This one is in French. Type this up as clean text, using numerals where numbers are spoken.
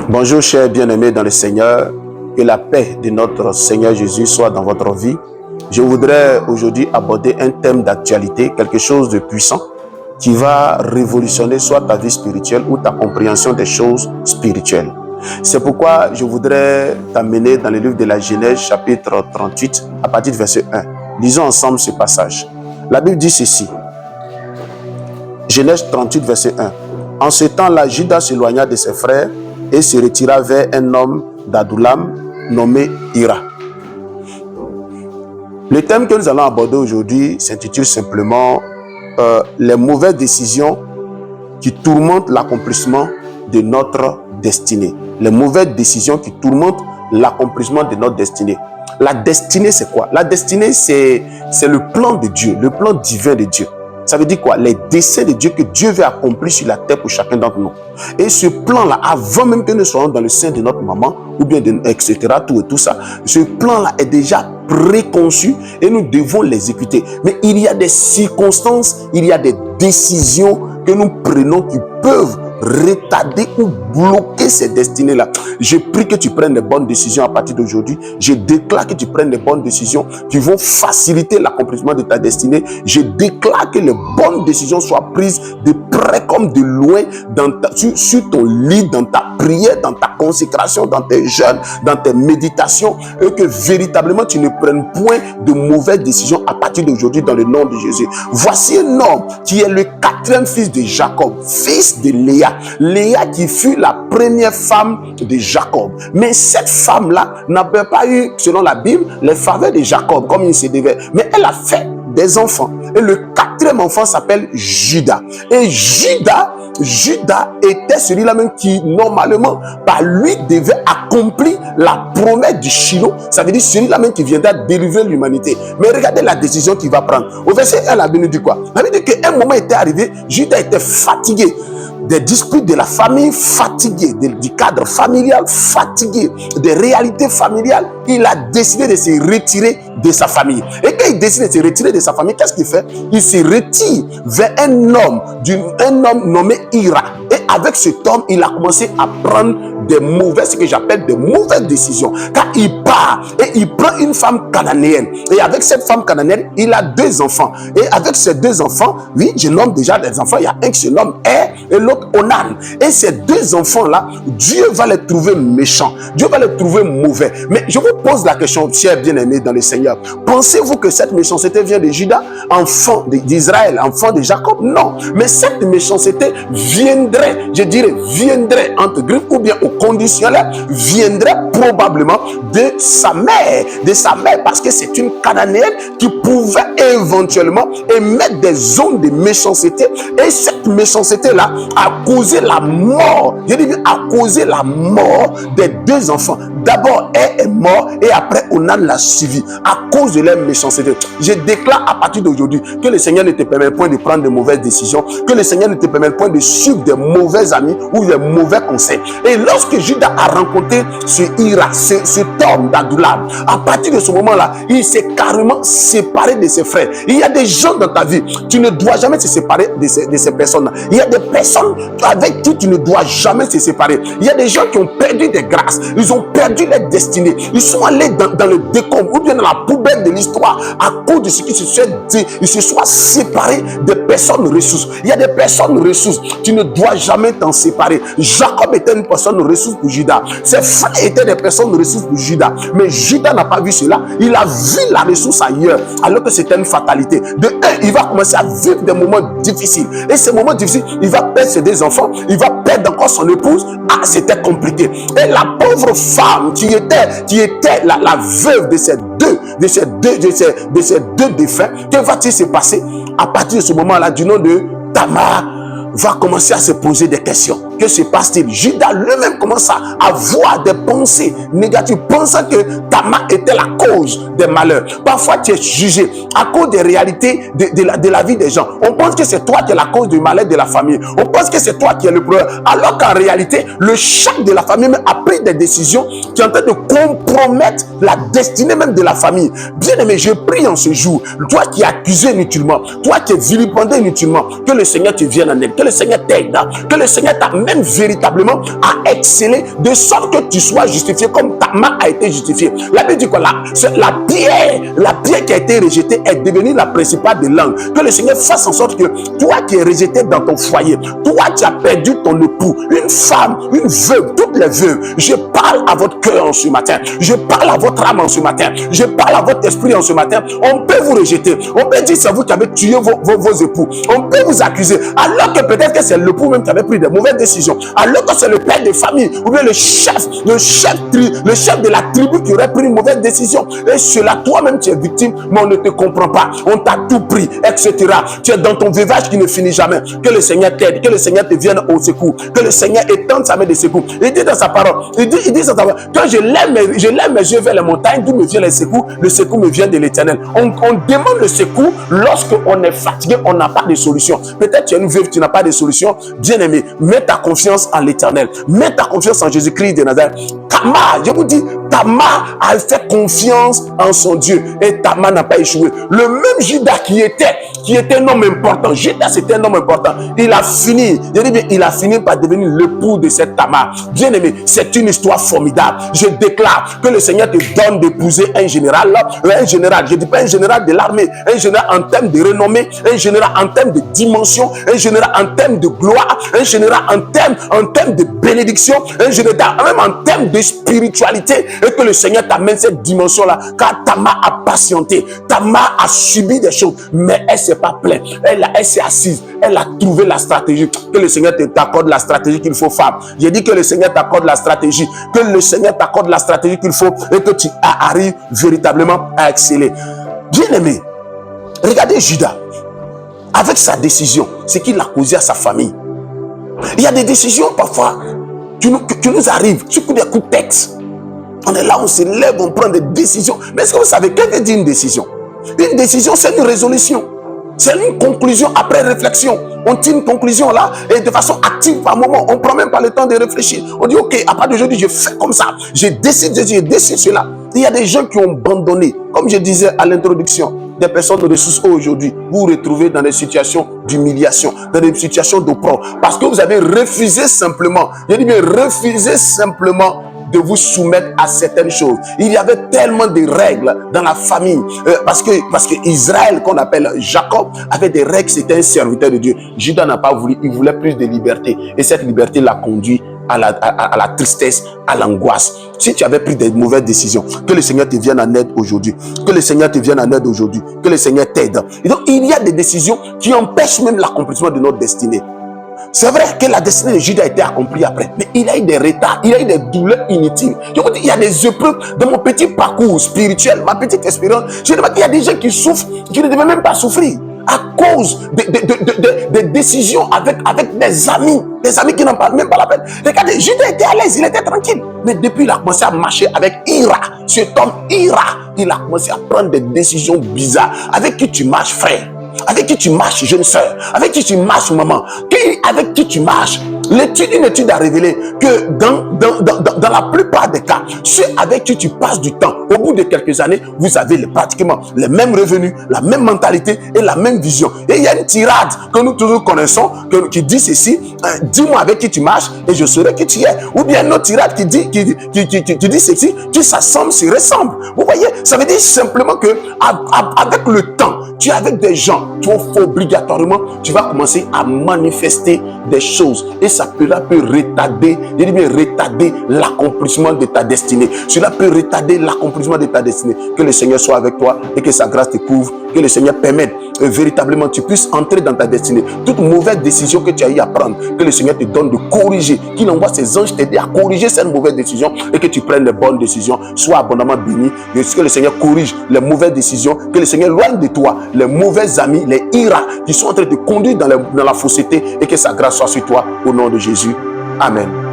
Bonjour chers bien-aimés dans le Seigneur, que la paix de notre Seigneur Jésus soit dans votre vie. Je voudrais aujourd'hui aborder un thème d'actualité, quelque chose de puissant qui va révolutionner soit ta vie spirituelle ou ta compréhension des choses spirituelles. C'est pourquoi je voudrais t'amener dans le livre de la Genèse chapitre 38 à partir du verset 1. Lisons ensemble ce passage. La Bible dit ceci. Genèse 38 verset 1. En ce temps-là, Judas s'éloigna de ses frères et se retira vers un homme d'Adullam nommé Hira. Le thème que nous allons aborder aujourd'hui s'intitule simplement les mauvaises décisions qui tourmentent l'accomplissement de notre destinée. Les mauvaises décisions qui tourmentent l'accomplissement de notre destinée. La destinée, c'est quoi? La destinée, c'est le plan de Dieu, le plan divin de Dieu. Ça veut dire quoi? Les desseins de Dieu que Dieu veut accomplir sur la terre pour chacun d'entre nous. Et ce plan-là, avant même que nous soyons dans le sein de notre maman, ou bien etc., tout ça, ce plan-là est déjà préconçu et nous devons l'exécuter. Mais il y a des circonstances, il y a des décisions que nous prenons qui peuvent retarder ou bloquer ces destinées-là. Je prie que tu prennes les bonnes décisions à partir d'aujourd'hui. Je déclare que tu prennes les bonnes décisions qui vont faciliter l'accomplissement de ta destinée. Je déclare que les bonnes décisions soient prises de près comme de loin sur ton lit, dans ta prière, dans ta consécration, dans tes jeûnes, dans tes méditations, et que véritablement tu ne prennes point de mauvaises décisions à partir d'aujourd'hui dans le nom de Jésus. Voici un homme qui est le quatrième fils de Jacob, fils de Léa. Léa qui fut la première femme de Jacob. Mais cette femme-là n'avait pas eu, selon la Bible, les faveurs de Jacob comme il se devait. Mais elle a fait des enfants. Et le quatrième enfant s'appelle Judas. Et Judas était celui-là même qui, normalement, par lui, devait accomplir la promesse du Shiloh. Ça veut dire celui-là même qui viendra délivrer l'humanité. Mais regardez la décision qu'il va prendre. Au verset 1, la Bible nous dit quoi? La Bible dit qu'un moment était arrivé, Judas était fatigué des disputes de la famille, fatigué du cadre familial, fatigué des réalités familiales. Il a décidé de se retirer de sa famille. Et quand il décide de se retirer de sa famille, qu'est-ce qu'il fait? Il se retire vers un homme nommé Hira. Et avec cet homme, il a commencé à prendre ce que j'appelle des mauvaises décisions. Car il part et il prend une femme cananéenne. Et avec cette femme cananéenne, il a 2 enfants. Et avec ces 2 enfants, oui, je nomme déjà des enfants. Il y a un qui se nomme Er et l'autre Onan. Et ces 2 enfants-là, Dieu va les trouver méchants. Dieu va les trouver mauvais. Mais je vous pose la question, chers bien-aimés dans le Seigneur. Pensez-vous que cette méchanceté vient de Judas, enfant d'Israël, enfant de Jacob? Non. Mais cette méchanceté viendrait entre griffes ou bien au conditionnel, viendrait probablement de sa mère, parce que c'est une cananéenne qui pouvait éventuellement émettre des ondes de méchanceté, et cette méchanceté-là a causé la mort, des 2 enfants. D'abord, elle est mort et après, Onan l'a suivi à cause de leur méchanceté. Je déclare à partir d'aujourd'hui que le Seigneur ne te permet point de prendre de mauvaises décisions, que le Seigneur ne te permet point de suivre des mauvais amis ou des mauvais conseils. Et lorsque Judas a rencontré ce Hira, cet homme d'Adullam, à partir de ce moment-là, il s'est carrément séparé de ses frères. Il y a des gens dans ta vie, tu ne dois jamais te séparer de ces personnes-là. Il y a des personnes avec qui tu ne dois jamais te séparer. Il y a des gens qui ont perdu des grâces, ils ont perdu leur destinée, ils sont allés dans le décombre ou bien dans la poubelle de l'histoire à cause de ce qui se soit dit. Ils se soient séparés des personnes ressources. Il y a des personnes ressources, tu ne dois jamais t'en séparer. Jacob était une personne ressource pour Judas, ses frères étaient des personnes ressources pour Judas, mais Judas n'a pas vu cela. Il a vu la ressource ailleurs alors que c'était une fatalité. De un, il va commencer à vivre des moments difficiles, et ces moments difficiles, il va perdre ses 2 enfants, il va perdre encore son épouse. C'était compliqué. Et la pauvre femme qui était la veuve de ces deux défunts, que va-t-il se passer à partir de ce moment-là? Du nom de Tamar va commencer à se poser des questions. Que se passe-t-il? Judas lui-même commence à avoir des pensées négatives, pensant que Tamar était la cause des malheurs. Parfois, tu es jugé à cause des réalités de la vie des gens. On pense que c'est toi qui es la cause du malheur de la famille. On pense que c'est toi qui es le problème. Alors qu'en réalité, le chef de la famille même a pris des décisions qui sont en train de compromettre la destinée même de la famille. Bien aimé, je prie en ce jour, toi qui es accusé inutilement, toi qui es vilipendé inutilement, que le Seigneur te vienne en aide, que le Seigneur t'aide, que le Seigneur t'amène t'amène véritablement à exceller, de sorte que tu sois justifié comme Tamar a été justifié. La Bible dit quoi là? La pierre qui a été rejetée est devenue la principale des langues. Que le Seigneur fasse en sorte que toi qui es rejeté dans ton foyer, toi qui as perdu ton époux, une femme, une veuve, toutes les veuves, je parle à votre cœur en ce matin, je parle à votre âme en ce matin, je parle à votre esprit en ce matin. On peut vous rejeter, on peut dire c'est vous qui avez tué vos époux, on peut vous accuser, alors que peut-être que c'est l'époux même qui avait pris de mauvaises décisions, alors que c'est le père de famille ou bien le chef de la tribu qui aurait pris une mauvaise décision. Et cela, toi-même tu es victime, mais on ne te comprend pas, on t'a tout pris, etc. Tu es dans ton veuvage qui ne finit jamais. Que le Seigneur t'aide, que le Seigneur te vienne au secours, que le Seigneur étende sa main de secours. Il dit dans sa parole, il dit dans sa parole, quand je lève mes yeux vers les montagnes, d'où me vient le secours me vient de l'Éternel. On demande le secours lorsqu'on est fatigué, on n'a pas de solution. Peut-être tu es une veuve, tu n'as pas de solution. Bien-aimé, mets ta confiance en l'Éternel, mets ta confiance en Jésus-Christ de Nazareth. Tamar, je vous dis, Tamar a fait confiance en son Dieu et Tamar n'a pas échoué. Le même Judas qui était un homme important, Judas c'était un homme important, il a fini par devenir l'époux de cette Tamar. Bien aimé, c'est une histoire formidable. Je déclare que le Seigneur te donne d'épouser un général, je dis pas un général de l'armée, un général en termes de renommée, un général en termes de dimension, un général en termes de gloire, un général en termes de bénédiction, un général même en termes de spiritualité, et que le Seigneur t'amène cette dimension-là, car Tamar a patienté, Tamar a subi des choses, mais elle s'est pas plainte, elle s'est assise, elle a trouvé la stratégie. Que le Seigneur t'accorde la stratégie qu'il faut, femme. J'ai dit que le Seigneur t'accorde la stratégie, que le Seigneur t'accorde la stratégie qu'il faut, et que tu arrives véritablement à exceller. Bien aimé, regardez Judas, avec sa décision, ce qu'il a causé à sa famille. Il y a des décisions parfois qui nous arrivent, sur des coups de texte. On est là, on se lève, on prend des décisions. Mais est-ce que vous savez, qu'est-ce que dit une décision? Une décision, c'est une résolution. C'est une conclusion après réflexion. On tire une conclusion là, et de façon active par moment. On ne prend même pas le temps de réfléchir. On dit, ok, à partir d'aujourd'hui, je fais comme ça. Je décide cela. Il y a des gens qui ont abandonné. Comme je disais à l'introduction, des personnes de ressources aujourd'hui, vous vous retrouvez dans des situations d'humiliation, dans des situations d'opprobre. Parce que vous avez refusé simplement, je dis bien refusé simplement de vous soumettre à certaines choses. Il y avait tellement de règles dans la famille, parce que Israël, qu'on appelle Jacob, avait des règles, c'était un serviteur de Dieu. Judas n'a pas voulu, il voulait plus de liberté, et cette liberté l'a conduit à la tristesse, à l'angoisse. Si tu avais pris des mauvaises décisions, que le Seigneur te vienne en aide aujourd'hui, que le Seigneur te vienne en aide aujourd'hui, que le Seigneur t'aide. Et donc il y a des décisions qui empêchent même l'accomplissement de notre destinée. C'est vrai que la destinée de Judas a été accomplie après, mais il a eu des retards, il a eu des douleurs inutiles. Je vous dis, il y a des épreuves dans mon petit parcours spirituel, ma petite expérience. Je dis, il y a des gens qui souffrent, qui ne devaient même pas souffrir à cause de décisions avec des amis qui n'en parlent même pas la peine. Regardez, Judas était à l'aise, il était tranquille. Mais depuis, il a commencé à marcher avec Ira. Cet homme, Ira, il a commencé à prendre des décisions bizarres. Avec qui tu marches, frère? Avec qui tu marches, jeune soeur? Avec qui tu marches, maman? Avec qui tu marches? Une étude a révélé que dans la plupart des cas, ceux avec qui tu passes du temps, au bout de quelques années, vous avez pratiquement les mêmes revenus, la même mentalité et la même vision. Et il y a une tirade que nous tous connaissons qui dit ceci: dis-moi avec qui tu marches et je saurai qui tu es. Ou bien une autre tirade qui dit ceci: tu s'assembles, se ressemble. Vous voyez, ça veut dire simplement que avec le temps, tu es avec des gens, obligatoirement, tu vas commencer à manifester des choses. Et ça peut retarder, l'accomplissement de ta destinée. Cela peut retarder l'accomplissement de ta destinée. Que le Seigneur soit avec toi et que sa grâce te couvre. Que le Seigneur permette véritablement tu puisses entrer dans ta destinée. Toute mauvaise décision que tu as eu à prendre, que le Seigneur te donne de corriger. Qu'il envoie ses anges t'aider à corriger cette mauvaise décision et que tu prennes les bonnes décisions. Sois abondamment béni. Que le Seigneur corrige les mauvaises décisions. Que le Seigneur loigne de toi les mauvais amis, les iras qui sont en train de te conduire dans la fausseté, et que sa grâce soit sur toi au nom de Jésus. Amen.